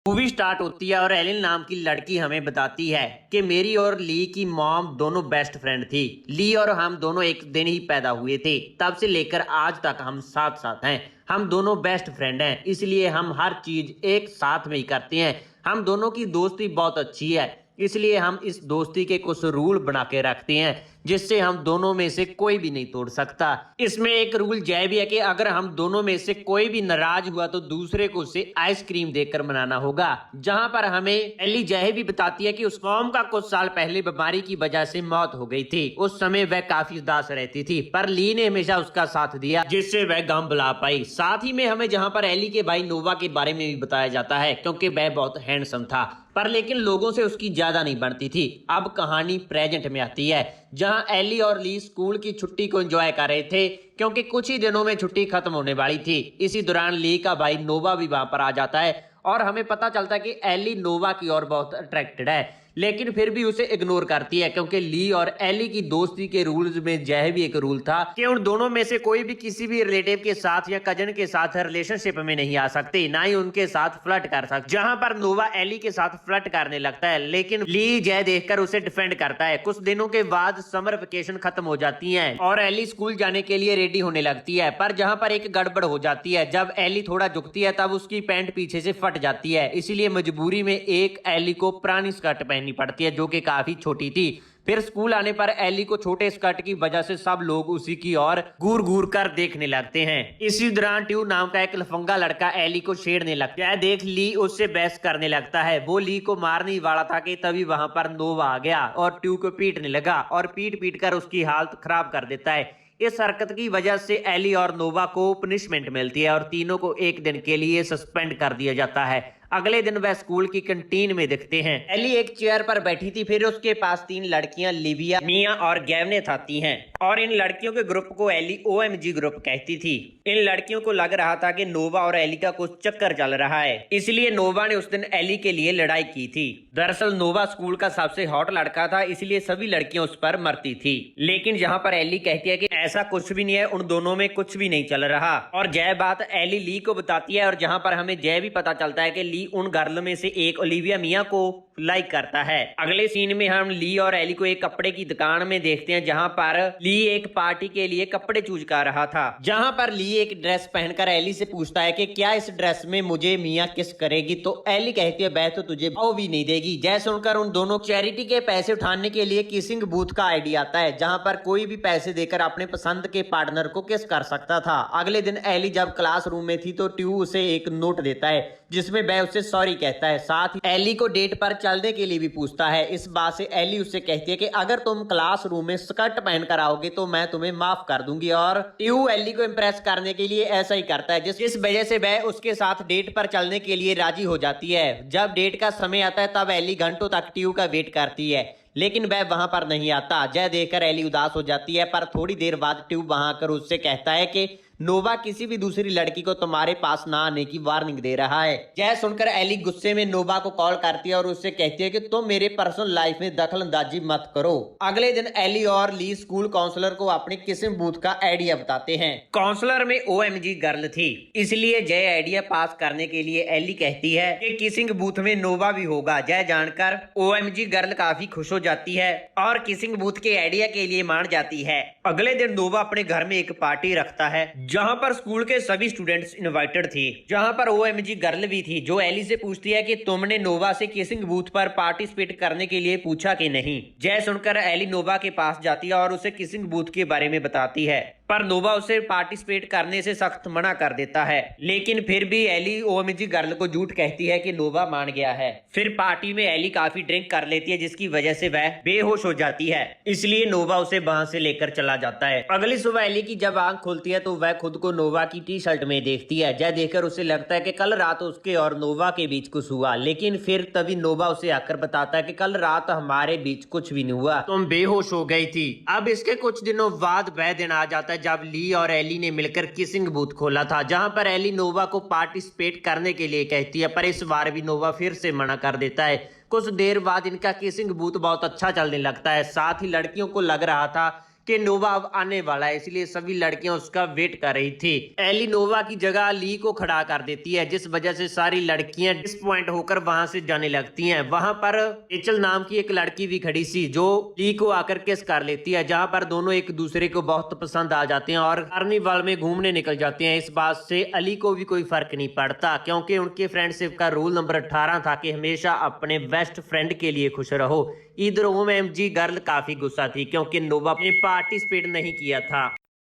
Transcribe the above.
Movie start होती है और एलिन नाम की लड़की हमें बताती है कि मेरी और ली की मॉम दोनों बेस्ट फ्रेंड थी। ली और हम दोनों एक दिन ही पैदा हुए थे, तब से लेकर आज तक हम साथ साथ हैं। हम दोनों बेस्ट फ्रेंड हैं, इसलिए हम हर चीज एक साथ में ही करते हैं। हम दोनों की दोस्ती बहुत अच्छी है, इसलिए हम इस दोस्ती के कुछ रूल बना के रखते हैं जिससे हम दोनों में से कोई भी नहीं तोड़ सकता। इसमें एक रूल यह भी है कि अगर हम दोनों में से कोई भी नाराज हुआ तो दूसरे को उसे आइसक्रीम देकर मनाना होगा। जहां पर हमें एली यह भी बताती है कि उस मॉम का कुछ साल पहले बीमारी की वजह से मौत हो गई थी। उस समय वह काफी उदास रहती थी, पर ली ने हमेशा उसका साथ दिया जिससे वह गम भुला पाई। साथ ही में हमें जहां पर एली के भाई नोवा के बारे में भी बताया जाता है, क्योंकि वह बहुत हैंडसम था, पर लेकिन लोगों से उसकी ज्यादा नहीं बनती थी। अब कहानी प्रेजेंट में आती है, जहां एली और ली स्कूल की छुट्टी को एंजॉय कर रहे थे, क्योंकि कुछ ही दिनों में छुट्टी खत्म होने वाली थी। इसी दौरान ली का भाई नोवा भी वहां पर आ जाता है और हमें पता चलता है कि एली नोवा की ओर बहुत अट्रैक्टेड है, लेकिन फिर भी उसे इग्नोर करती है, क्योंकि ली और एली की दोस्ती के रूल्स में यह भी एक रूल था कि उन दोनों में से कोई भी किसी भी रिलेटिव के साथ या कजन के साथ रिलेशनशिप में नहीं आ सकती, ना ही उनके साथ फ्लर्ट कर सकते। जहां पर नोवा एली के साथ फ्लर्ट करने लगता है, लेकिन ली यह देखकर उसे डिफेंड करता है। कुछ दिनों के बाद समर वेकेशन खत्म हो जाती है और एली स्कूल जाने के लिए रेडी होने लगती है, पर जहां पर एक गड़बड़ हो जाती है। जब एली थोड़ा झुकती है तब उसकी पैंट पीछे से फट जाती है, इसीलिए मजबूरी में एक एली को पुरानी स्कर्ट पहननी पड़ती है जो कि काफी छोटी थी। फिर स्कूल आने पर एली को छोटे स्कर्ट की वजह से सब लोग उसी की ओर घूर घूर कर देखने लगते हैं। इसी दौरान ट्यू नाम का एक लफंगा लड़का एली को छेड़ने लगता है। देख ली उससे बहस करने लगता है। वो ली को मारने ही वाला था कि तभी वहां पर नोवा आ गया और ट्यू को पीटने लगा और पीट पीट कर उसकी हालत खराब कर देता है। इस हरकत की वजह से एली और नोवा को पनिशमेंट मिलती है और तीनों को एक दिन के लिए सस्पेंड कर दिया जाता है। अगले दिन वह स्कूल की कैंटीन में दिखते हैं। एली एक चेयर पर बैठी थी, फिर उसके पास तीन लड़कियां लिविया, मिया और गैवनेथ आती हैं और इन लड़कियों के ग्रुप को एली OMG ग्रुप कहती थी। इन लड़कियों को लग रहा था कि नोवा और एली का कुछ चक्कर चल रहा है, इसलिए नोवा ने उस दिन एली के लिए लड़ाई की थी। दरअसल नोवा स्कूल का सबसे हॉट लड़का था, इसलिए सभी लड़कियां उस पर मरती थी। लेकिन जहां पर एली कहती है कि ऐसा कुछ भी नहीं है, उन दोनों में कुछ भी नहीं चल रहा, और यह बात एली ली को बताती है। और जहां पर हमें यह भी पता चलता है कि ली उन गर्ल में से एक ओलिविया मिया को लाइक करता है। अगले सीन में हम ली और एली को एक कपड़े की दुकान में देखते हैं, जहां पर ली एक पार्टी के लिए कपड़े चूज कर रहा था। जहां पर ली एक ड्रेस पहनकर एली से पूछता है कि क्या इस ड्रेस में मुझे मिया किस करेगी, तो एली कहती है वह तो तुझे वो भी नहीं देगी। जय सुनकर उन दोनों चैरिटी के पैसे उठाने के लिए किसिंग बूथ का आइडिया आता है, जहां पर कोई भी पैसे देकर अपने पसंद के पार्टनर को किस कर सकता था। अगले दिन एली जब क्लासरूम में थी तो ट्यू उसे एक नोट देता है जिसमें वह उसे सॉरी कहता है। साथ ही एली को डेट पर चलने के लिए भी पूछता है। इस बात से एली उससे कहती है कि अगर तुम क्लासरूम में स्कर्ट पहनकर आओगे तो मैं तुम्हें माफ कर दूंगी, और ट्यू एली को इम्प्रेस करने के लिए ऐसा ही करता है, जिस वजह से वह उसके साथ डेट पर चलने के लिए राजी हो जाती है। जब डेट का समय आता है तब एली घंटों तक ट्यू का वेट करती है, लेकिन वह वहां पर नहीं आता। जय देखकर एली उदास हो जाती है, पर थोड़ी देर बाद ट्यू वहां आकर उससे कहता है कि नोवा किसी भी दूसरी लड़की को तुम्हारे पास ना आने की वार्निंग दे रहा है। यह सुनकर एली गुस्से में नोवा को कॉल करती है और उससे कहती है कि तुम मेरे पर्सनल लाइफ में दखल अंदाजी मत करो। अगले दिन एली और ली स्कूल काउंसलर को अपने किसिंग बूथ का आइडिया बताते हैं। काउंसलर में OMG गर्ल थी, इसलिए जय आइडिया पास करने के लिए एली कहती है कि किसिंग बूथ में नोवा भी होगा। जय जानकर OMG गर्ल काफी खुश हो जाती है और किसिंग बूथ के आइडिया के लिए मान जाती है। अगले दिन नोवा अपने घर में एक पार्टी रखता है, जहां पर स्कूल के सभी स्टूडेंट्स इनवाइटेड थे। जहां पर OMG गर्ल भी थी, जो एली से पूछती है कि तुमने नोवा से किसिंग बूथ पर पार्टिसिपेट करने के लिए पूछा कि नहीं। जय सुनकर एली नोवा के पास जाती है और उसे किसिंग बूथ के बारे में बताती है, पर नोवा उसे पार्टिसिपेट करने से सख्त मना कर देता है। लेकिन फिर भी एली OMG गर्ल को झूठ कहती है कि नोवा मान गया है। फिर पार्टी में एली काफी ड्रिंक कर लेती है, जिसकी वजह से वह बेहोश हो जाती है, इसलिए नोवा उसे वहां से लेकर चला जाता है। अगली सुबह एली की जब आंख खुलती है तो वह खुद को नोवा की टी-शर्ट में देखती है। जय देखकर उसे लगता है कि कल रात उसके और नोवा के बीच कुछ हुआ, लेकिन फिर तभी नोवा उसे आकर बताता है कि कल रात हमारे बीच कुछ भी नहीं हुआ, तुम बेहोश हो गई थी। अब इसके कुछ दिनों बाद वह दिन आ जाता है जब ली और एली ने मिलकर किसिंग बूथ खोला था, जहां पर एली नोवा को पार्टिसिपेट करने के लिए कहती है, पर इस बार भी नोवा फिर से मना कर देता है। कुछ देर बाद इनका किसिंग बूथ बहुत अच्छा चलने लगता है। साथ ही लड़कियों को लग रहा था कि नोवा अब आने वाला है, इसलिए सभी लड़कियां उसका वेट कर रही थी। एली नोवा की जगह ली को खड़ा कर देती है, जिस वजह से सारी लड़कियां डिसपॉइंट होकर वहां से जाने लगती हैं। वहां पर रेचल नाम की एक लड़की भी खड़ी सी जो ली को आकर किस कर लेती है, जहां पर दोनों एक दूसरे को बहुत पसंद आ जाते हैं और कार्निवाल में घूमने निकल जाते हैं। इस बात से अली को भी कोई फर्क नहीं पड़ता, क्योंकि उनके फ्रेंडशिप का रूल नंबर 18 था कि हमेशा अपने बेस्ट फ्रेंड के लिए खुश रहो। इधर ओएमजी गर्ल काफी गुस्सा थी क्योंकि नोवा ने पार्टिसिपेट नहीं किया था।